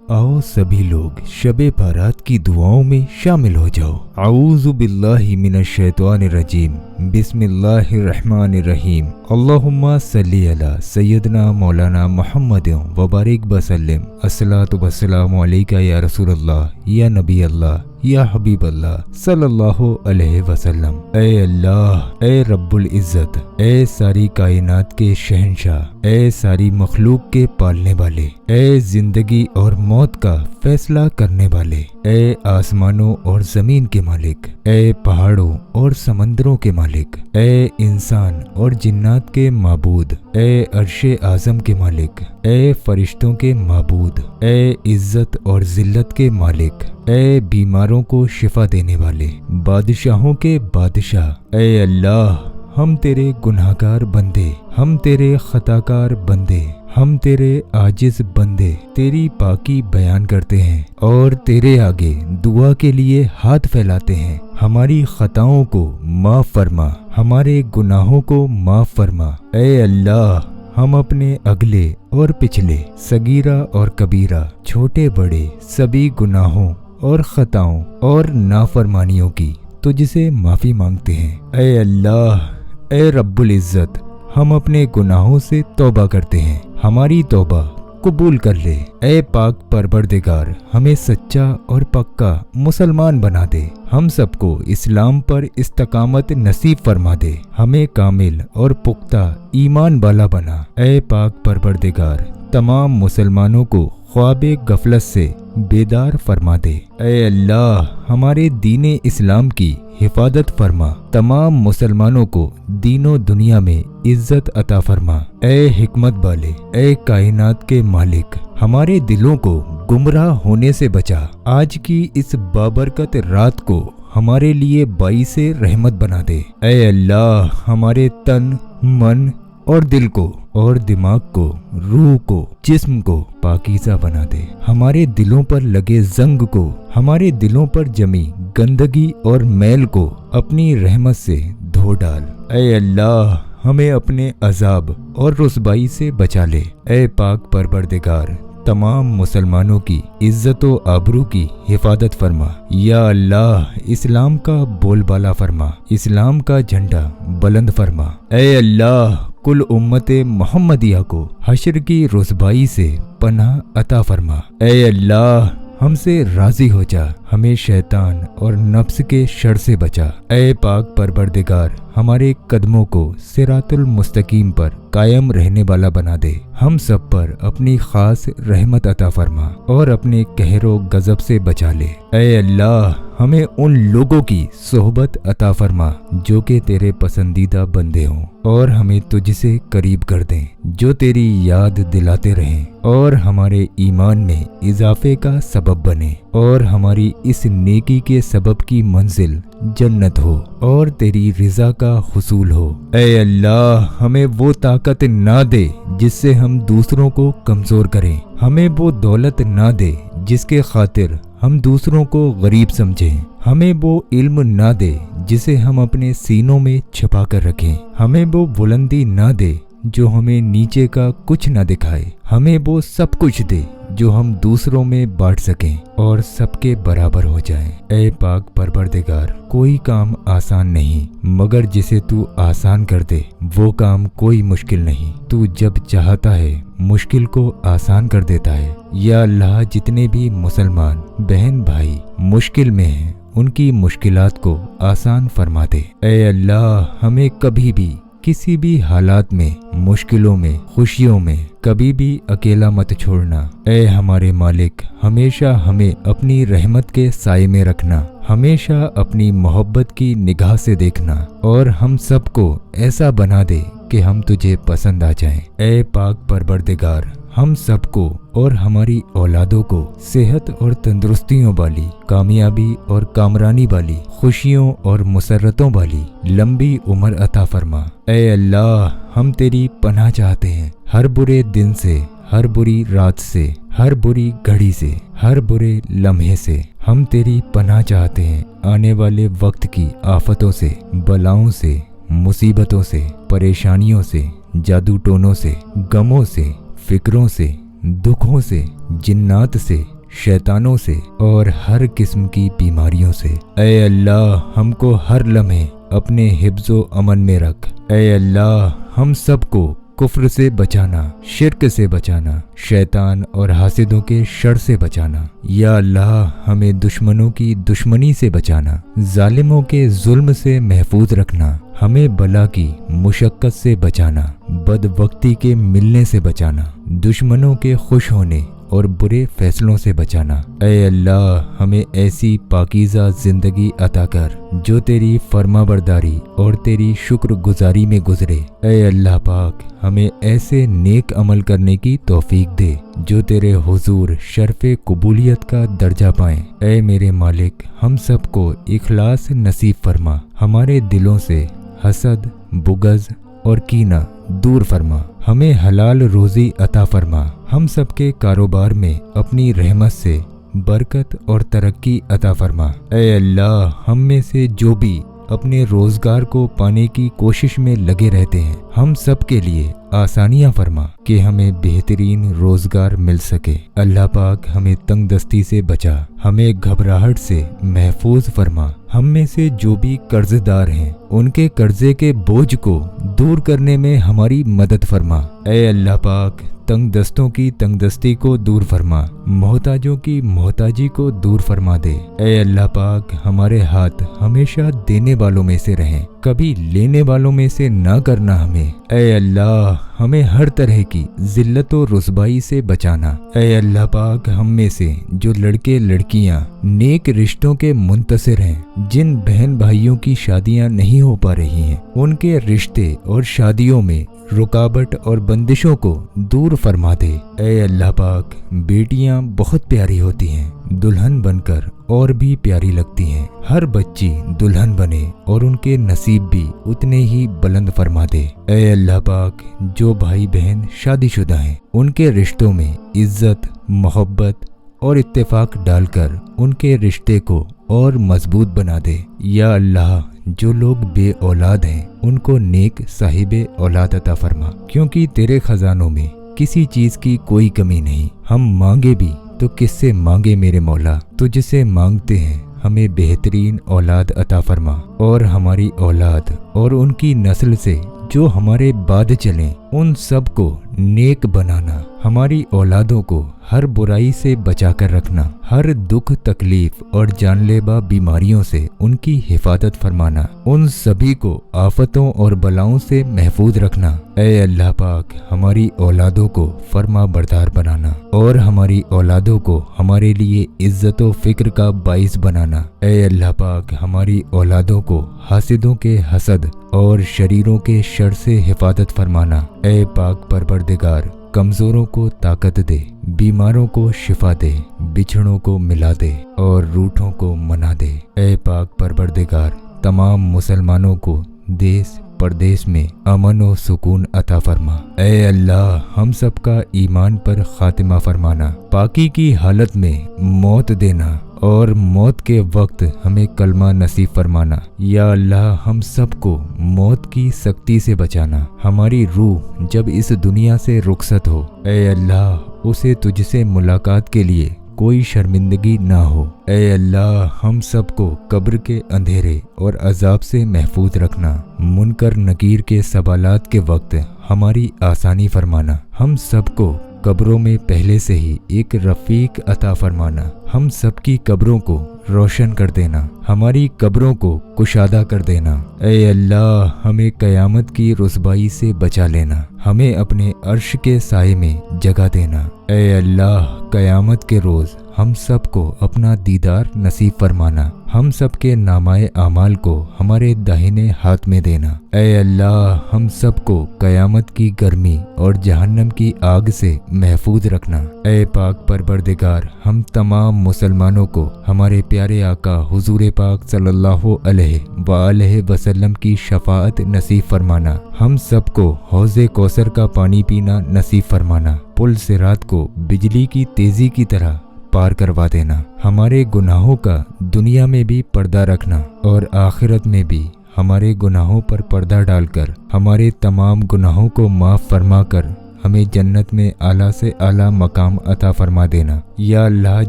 आओ सभी लोग शबे बारात की दुआओं में शामिल हो जाओ। आऊज़ु बिल्लाहि मिनश शैतानिर रजीम, बिस्मिल्लाहिर रहमानिर रहीम। अल्लाहुम्मा सल्ली अला सय्यदना मौलाना मुहम्मदिन व बारिक वसल्लिम। अस्सलातु वस्सलामु अलैका या रसूलल्लाह, या नबी अल्लाह, या हबीब अल्लाह सल्लल्लाहु अलैहि वसल्लम। ऐ अल्लाह, ऐ रब्बुल इज़्ज़त, ऐ सारी कायनात के शहंशाह, ऐ सारी मखलूक के पालने वाले, ऐ जिंदगी और मौत का फैसला करने वाले, ऐ आसमानों और जमीन के मालिक, ऐ पहाड़ों और समंदरों के मालिक, ऐ इंसान और जिन्नात के माबूद, ऐ अर्शे आजम के मालिक, ऐ फरिश्तों के माबूद, ऐ इज्जत और जिल्लत के मालिक, ऐ बीमारों को शिफा देने वाले, बादशाहों के बादशाह, ऐ अल्लाह, हम तेरे गुनाहगार बंदे, हम तेरे खताकार बंदे, हम तेरे आजिज बंदे तेरी पाकी बयान करते हैं और तेरे आगे दुआ के लिए हाथ फैलाते हैं। हमारी खताओं को माफ फरमा, हमारे गुनाहों को माफ फरमा। ऐ अल्लाह, हम अपने अगले और पिछले, सगीरा और कबीरा, छोटे बड़े सभी गुनाहों और खताओं और नाफरमानियों की तुझसे माफ़ी मांगते हैं। ऐ अल्लाह, ऐ रब्बुल इज़्ज़त, हम अपने गुनाहों से तौबा करते हैं, हमारी तौबा कबूल कर ले। ऐ पाक परवरदिगार, हमें सच्चा और पक्का मुसलमान बना दे, हम सबको इस्लाम पर इस्तकामत नसीब फरमा दे, हमें कामिल और पुख्ता ईमान वाला बना। ऐ पाक परवरदिगार, तमाम मुसलमानों को ख्वाबे गफलत से बेदार फरमा दे। ऐ अल्लाह, हमारे दीने इस्लाम की हिफाजत फरमा, तमाम मुसलमानों को दीनो दुनिया में इज्जत अता फरमा। ऐ हिकमत वाले, ऐ कायनात के मालिक, हमारे दिलों को गुमराह होने से बचा। आज की इस बाबरकत रात को हमारे लिए बाइसे रहमत बना दे। ऐ अल्लाह, हमारे तन, मन और दिल को और दिमाग को, रूह को, जिस्म को पाकीज़ा बना दे। हमारे दिलों पर लगे जंग को, हमारे दिलों पर जमी गंदगी और मैल को अपनी रहमत से धो डाल। ऐ अल्लाह, हमें अपने अजाब और रुसवाई से बचा ले। ऐ पाक परवरदिगार, तमाम मुसलमानों की इज्जत व आबरू की हिफाजत फरमा। या अल्लाह, इस्लाम का बोलबाला फरमा, इस्लाम का झंडा बुलंद फरमा। ऐ अल्लाह, कुल उम्मते मोहम्मदिया को हश्र की रुसवाई से पनाह अता फरमा। ऐ अल्लाह, हमसे राजी हो जा, हमें शैतान और नफ्स के शर से बचा। ऐ पाक परवरदिगार, हमारे कदमों को सिरातुल मुस्तकीम पर कायम रहने वाला बना दे, हम सब पर अपनी खास रहमत अता फरमा और अपने कहरो गजब से बचा ले। ऐ अल्लाह, हमें उन लोगों की सोहबत अता फरमा जो कि तेरे पसंदीदा बंदे हों और हमें तुझसे करीब कर दें, जो तेरी याद दिलाते रहें और हमारे ईमान में इजाफे का सबब बने और हमारी इस नेकी के सबब की मंजिल जन्नत हो और तेरी रिजा का हुसूल हो। ऐ अल्लाह, हमें वो ताकत ना दे जिससे हम दूसरों को कमजोर करें, हमें वो दौलत ना दे जिसके खातिर हम दूसरों को गरीब समझें, हमें वो इल्म ना दे जिसे हम अपने सीनों में छिपा कर रखें, हमें वो बुलंदी ना दे जो हमें नीचे का कुछ ना दिखाए, हमें वो सब कुछ दे जो हम दूसरों में बांट सकें और सबके बराबर हो जाएं। ऐ पाक परवरदिगार, कोई काम आसान नहीं मगर जिसे तू आसान कर दे वो काम कोई मुश्किल नहीं। तू जब चाहता है मुश्किल को आसान कर देता है। या अल्लाह, जितने भी मुसलमान बहन भाई मुश्किल में हैं उनकी मुश्किलात को आसान फरमा दे। ऐ अल्लाह, हमें कभी भी किसी भी हालात में, मुश्किलों में, खुशियों में कभी भी अकेला मत छोड़ना। ऐ हमारे मालिक, हमेशा हमें अपनी रहमत के साए में रखना, हमेशा अपनी मोहब्बत की निगाह से देखना और हम सबको ऐसा बना दे कि हम तुझे पसंद आ जाएं। ऐ पाक परवरदिगार, हम सबको और हमारी औलादों को सेहत और तंदुरुस्तियों वाली, कामयाबी और कामरानी वाली, खुशियों और मुसर्रतों वाली लंबी उम्र अता फरमा। ऐ अल्लाह, हम तेरी पनाह चाहते हैं हर बुरे दिन से, हर बुरी रात से, हर बुरी घड़ी से, हर बुरे लम्हे से। हम तेरी पनाह चाहते हैं आने वाले वक्त की आफतों से, बलाओं से, मुसीबतों से, परेशानियों से, जादू टोनों से, गमों से, फिक्रों से, दुखों से, जिन्नात से, शैतानों से और हर किस्म की बीमारियों से। ऐ अल्लाह हमको हर लम्हे अपने हिफ्ज़ो अमन में रख। ऐ अल्लाह हम सबको कुफ्र से बचाना, शिर्क से बचाना, शैतान और हासिदों के शर से बचाना। या अल्लाह हमें दुश्मनों की दुश्मनी से बचाना, जालिमों के जुल्म से महफूज रखना, हमें बला की मुशक्कत से बचाना, बदवक्ती के मिलने से बचाना, दुश्मनों के खुश होने और बुरे फैसलों से बचाना। ऐ अल्लाह हमें ऐसी पाकीज़ा ज़िंदगी अता कर जो तेरी फर्माबरदारी और तेरी शुक्रगुजारी में गुजरे। ऐ अल्लाह पाक हमें ऐसे नेक अमल करने की तौफीक दे जो तेरे हुजूर शर्फ़े कबूलियत का दर्जा पाएं। ऐ मेरे मालिक हम सबको इखलास नसीब फरमा, हमारे दिलों से हसद, बुग़ज़ और कीना दूर फरमा, हमें हलाल रोज़ी अता फरमा, हम सबके कारोबार में अपनी रहमत से बरकत और तरक्की अता फरमा। ऐ अल्लाह हम में से जो भी अपने रोज़गार को पाने की कोशिश में लगे रहते हैं, हम सब के लिए आसानियाँ फरमा कि हमें बेहतरीन रोज़गार मिल सके। अल्लाह पाक हमें तंग दस्ती से बचा, हमें घबराहट से महफूज फरमा, हम में से जो भी कर्जदार हैं उनके कर्जे के बोझ को दूर करने में हमारी मदद फरमा। ऐ अल्लाह पाक तंग दस्तों की तंगदस्ती को दूर फरमा, मोहताजों की मोहताजी को दूर फरमा दे। ऐ अल्लाह पाक हमारे हाथ हमेशा देने वालों में से रहें, कभी लेने वालों में से ना करना हमें। ऐ अल्लाह हमें हर तरह की जिल्लत और रुसवाई से बचाना। ऐ अल्लाह पाक हम में से जो लड़के लड़कियां नेक रिश्तों के मुंतसिर हैं, जिन बहन भाइयों की शादियां नहीं हो पा रही हैं, उनके रिश्ते और शादियों में रुकावट और बंदिशों को दूर फरमा दे। ऐ अल्लाह पाक बेटियां बहुत प्यारी होती हैं, दुल्हन बनकर और भी प्यारी लगती हैं। हर बच्ची दुल्हन बने और उनके नसीब भी उतने ही बुलंद फरमा दे। ऐ अल्लाह पाक जो भाई बहन शादीशुदा हैं उनके रिश्तों में इज्जत, मोहब्बत और इत्तेफाक डालकर उनके रिश्ते को और मजबूत बना दे। या अल्लाह जो लोग बे औलाद हैं उनको नेक साहिबे औलाद अता फरमा, क्योंकि तेरे खजानों में किसी चीज की कोई कमी नहीं। हम मांगे भी तो किससे मांगे मेरे मौला, तुझसे मांगते हैं हमें बेहतरीन औलाद अता फरमा, और हमारी औलाद और उनकी नस्ल से जो हमारे बाद चलें उन सब को नेक बनाना, हमारी औलादों को हर बुराई से बचा कर रखना, हर दुख तकलीफ और जानलेवा बीमारियों से उनकी हिफाजत फरमाना, उन सभी को आफतों और बलाओं से महफूज रखना। ऐ अल्लाह पाक हमारी औलादों को फर्मा बरदार बनाना और हमारी औलादों को हमारे लिए इज्जत व फिक्र का बाइस बनाना। ऐ अल्लाह पाक हमारी औलादों को हासिदों के हसद और शरीरों के शर से हिफाजत फरमाना। ऐ पाक परवरदिगार कमज़ोरों को ताकत दे, बीमारों को शिफा दे, बिछड़ों को मिला दे और रूठों को मना दे। ऐ पाक परवरदिगार तमाम मुसलमानों को देश परदेश में अमन और सुकून अता फरमा। ऐ अल्लाह हम सबका ईमान पर खातिमा फरमाना, पाकी की हालत में मौत देना और मौत के वक्त हमें कलमा नसीब फरमाना। या अल्लाह हम सबको मौत की सख्ती से बचाना, हमारी रूह जब इस दुनिया से रुखसत हो, ऐ अल्लाह उसे तुझसे मुलाकात के लिए कोई शर्मिंदगी ना हो। ऐ अल्लाह हम सबको कब्र के अंधेरे और अजाब से महफूज रखना, मुनकर नकीर के सवालात के वक्त हमारी आसानी फरमाना, हम सबको कब्रों में पहले से ही एक रफ़ीक अता फरमाना, हम सबकी कब्रों को रोशन कर देना, हमारी कब्रों को कुशादा कर देना। ऐ अल्लाह हमें क़यामत की रुसवाई से बचा लेना, हमें अपने अर्श के साए में जगह देना। ऐ अल्लाह क़यामत के रोज़ हम सबको अपना दीदार नसीब फरमाना, हम सबके नामाए आमाल को हमारे दाहिने हाथ में देना। ऐ अल्लाह हम सबको क़यामत की गर्मी और जहन्नम की आग से महफूज रखना। ऐ पाक परवरदिगार हम तमाम मुसलमानों को हमारे प्यारे आका हुजूर पाक सल्लल्लाहु अलैहि वसल्लम की शफाअत नसीब फरमाना, हम सबको हौज़े कौसर का पानी पीना नसीब फरमाना, पुल सिरात को बिजली की तेजी की तरह पार करवा देना, हमारे गुनाहों का दुनिया में भी पर्दा रखना और आखिरत में भी हमारे गुनाहों पर पर्दा डालकर हमारे तमाम गुनाहों को माफ़ फरमा कर ہمیں جنت میں اعلیٰ سے اعلیٰ مقام عطا فرما دینا۔ یا اللہ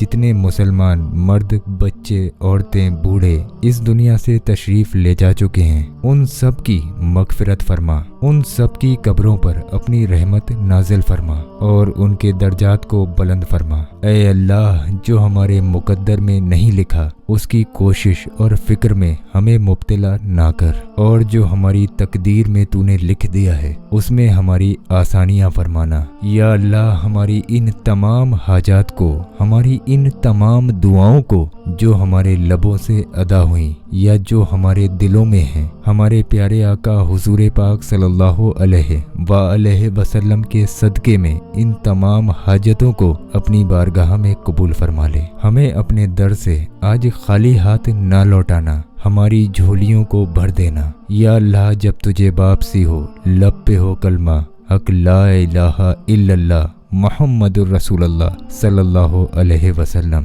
جتنے مسلمان مرد، بچے، عورتیں، بوڑھے اس دنیا سے تشریف لے جا چکے ہیں ان سب کی مغفرت فرما، ان سب کی قبروں پر اپنی رحمت نازل فرما اور ان کے درجات کو بلند فرما۔ اے اللہ جو ہمارے مقدر میں نہیں لکھا اس کی کوشش اور فکر میں ہمیں مبتلا نہ کر، اور جو ہماری تقدیر میں تو نے لکھ دیا ہے اس میں ہماری آسانیاں فرمانا۔ یا اللہ ہماری ان تمام حاجات کو، ہماری ان تمام دعاؤں کو جو ہمارے لبوں سے ادا ہوئیں یا جو ہمارے دلوں میں ہیں، ہمارے پیارے آقا حضور پاک صلی اللہ علیہ وآلہ وسلم کے صدقے میں ان تمام حاجتوں کو اپنی بارگاہ میں قبول فرما لے۔ ہمیں اپنے در سے آج خالی ہاتھ نہ لوٹانا، ہماری جھولیوں کو بھر دینا۔ یا اللہ جب تجھے واپسی ہو، لب پہ ہو کلمہ حق لا الہ الا اللہ محمد الرسول اللہ صلی اللہ علیہ وسلم۔